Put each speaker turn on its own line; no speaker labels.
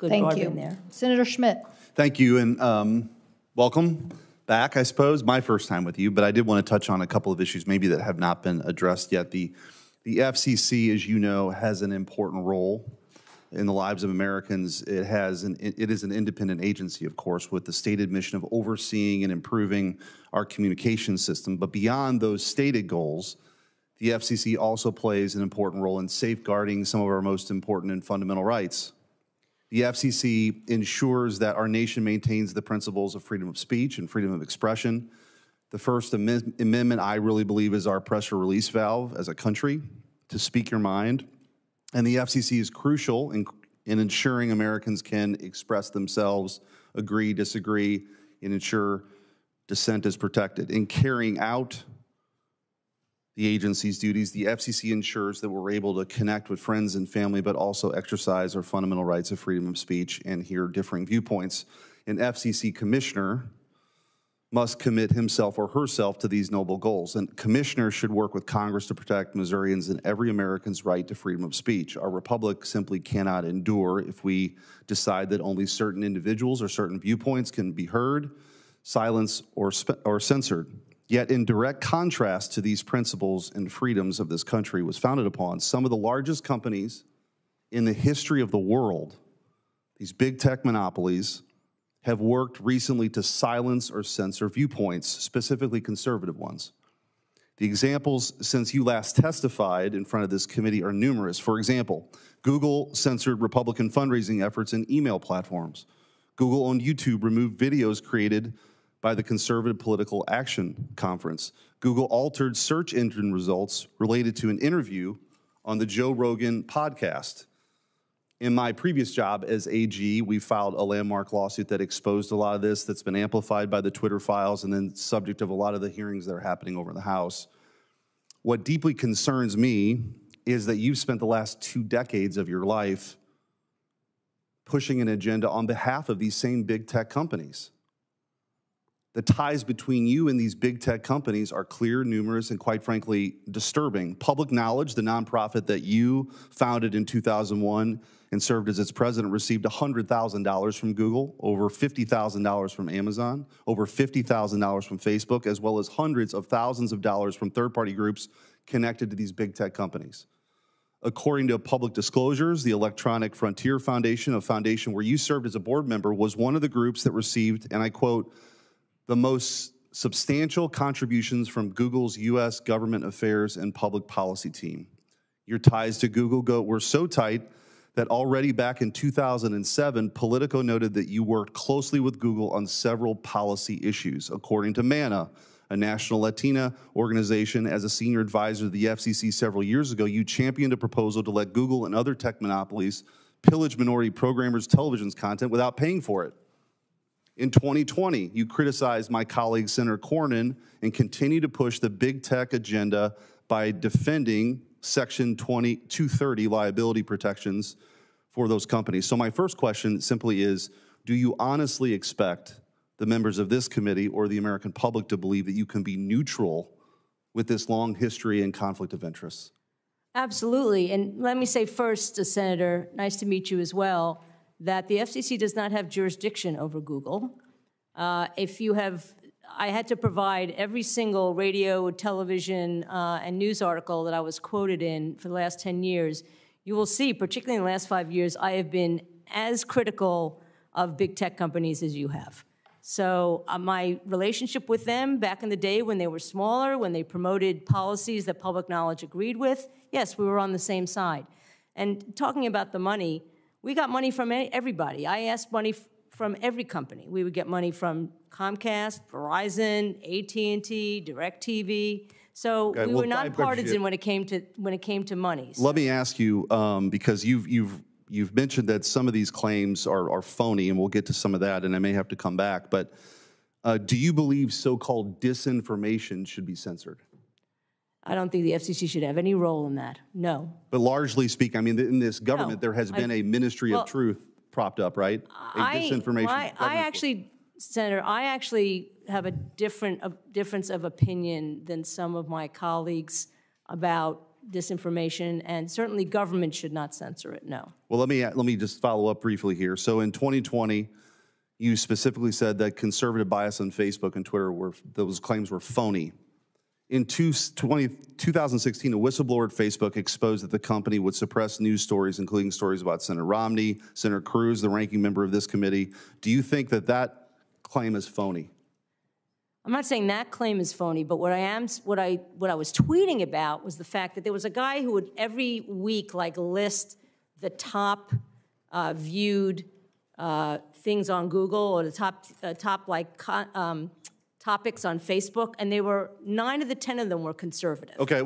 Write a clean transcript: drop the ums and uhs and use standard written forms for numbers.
good
Thank
broadband
you.
there.
Senator Schmitt.
Thank you, and welcome back, I suppose. My first time with you, but I did want to touch on a couple of issues maybe that have not been addressed yet. The FCC, as you know, has an important role in the lives of Americans. It is an independent agency, of course, with the stated mission of overseeing and improving our communication system. But beyond those stated goals, the FCC also plays an important role in safeguarding some of our most important and fundamental rights. The FCC ensures that our nation maintains the principles of freedom of speech and freedom of expression. The First Amendment, I really believe, is our pressure release valve as a country to speak your mind. And the FCC is crucial in ensuring Americans can express themselves, agree, disagree, and ensure dissent is protected. In carrying out the agency's duties, the FCC ensures that we're able to connect with friends and family, but also exercise our fundamental rights of freedom of speech and hear differing viewpoints. An FCC commissioner must commit himself or herself to these noble goals. And commissioners should work with Congress to protect Missourians and every American's right to freedom of speech. Our republic simply cannot endure if we decide that only certain individuals or certain viewpoints can be heard, silenced, or censored. Yet in direct contrast to these principles and freedoms of this country was founded upon, some of the largest companies in the history of the world, these big tech monopolies, have worked recently to silence or censor viewpoints, specifically conservative ones. The examples since you last testified in front of this committee are numerous. For example, Google censored Republican fundraising efforts in email platforms. Google on YouTube removed videos created by the Conservative Political Action Conference. Google altered search engine results related to an interview on the Joe Rogan podcast. In my previous job as AG, we filed a landmark lawsuit that exposed a lot of this, that's been amplified by the Twitter files and then subject of a lot of the hearings that are happening over in the House. What deeply concerns me is that you've spent the last 2 decades of your life pushing an agenda on behalf of these same big tech companies. The ties between you and these big tech companies are clear, numerous, and quite frankly, disturbing. Public Knowledge, the nonprofit that you founded in 2001 and served as its president, received $100,000 from Google, over $50,000 from Amazon, over $50,000 from Facebook, as well as hundreds of thousands of dollars from third-party groups connected to these big tech companies. According to public disclosures, the Electronic Frontier Foundation, a foundation where you served as a board member, was one of the groups that received, and I quote, the most substantial contributions from Google's U.S. government affairs and public policy team. Your ties to Google were so tight that already back in 2007, Politico noted that you worked closely with Google on several policy issues. According to MANA, a national Latina organization, as a senior advisor to the FCC several years ago, you championed a proposal to let Google and other tech monopolies pillage minority programmers' television's content without paying for it. In 2020, you criticized my colleague, Senator Cornyn, and continue to push the big tech agenda by defending Section 230 liability protections for those companies. So my first question simply is, do you honestly expect the members of this committee or the American public to believe that you can be neutral with this long history and conflict of interests?
Absolutely. And let me say first, Senator, nice to meet you as well, that the FCC does not have jurisdiction over Google. I had to provide every single radio, television, and news article that I was quoted in for the last 10 years. You will see, particularly in the last 5 years, I have been as critical of big tech companies as you have. So my relationship with them back in the day when they were smaller, when they promoted policies that public knowledge agreed with, yes, we were on the same side. And talking about the money, we got money from everybody. I asked money from every company. We would get money from Comcast, Verizon, AT&T, DirecTV. So we were nonpartisan when it came to money. So.
Let me ask you, because you've mentioned that some of these claims are phony, and we'll get to some of that, and I may have to come back. But do you believe so-called disinformation should be censored?
I don't think the FCC should have any role in that, no.
But largely speaking, I mean, in this government, there has been a Ministry of Truth propped up, right?
Senator, I actually have a difference of opinion than some of my colleagues about disinformation, and certainly government should not censor it, no.
Well, let me just follow up briefly here. So in 2020, you specifically said that conservative bias on Facebook and Twitter those claims were phony. In 2016, a whistleblower at Facebook exposed that the company would suppress news stories, including stories about Senator Romney, Senator Cruz, the ranking member of this committee. Do you think that that claim is phony?
I'm not saying that claim is phony, but what I was tweeting about was the fact that there was a guy who would every week list the top viewed things on Google, or the top topics on Facebook, and 9 of the 10 of them were conservative.
Okay.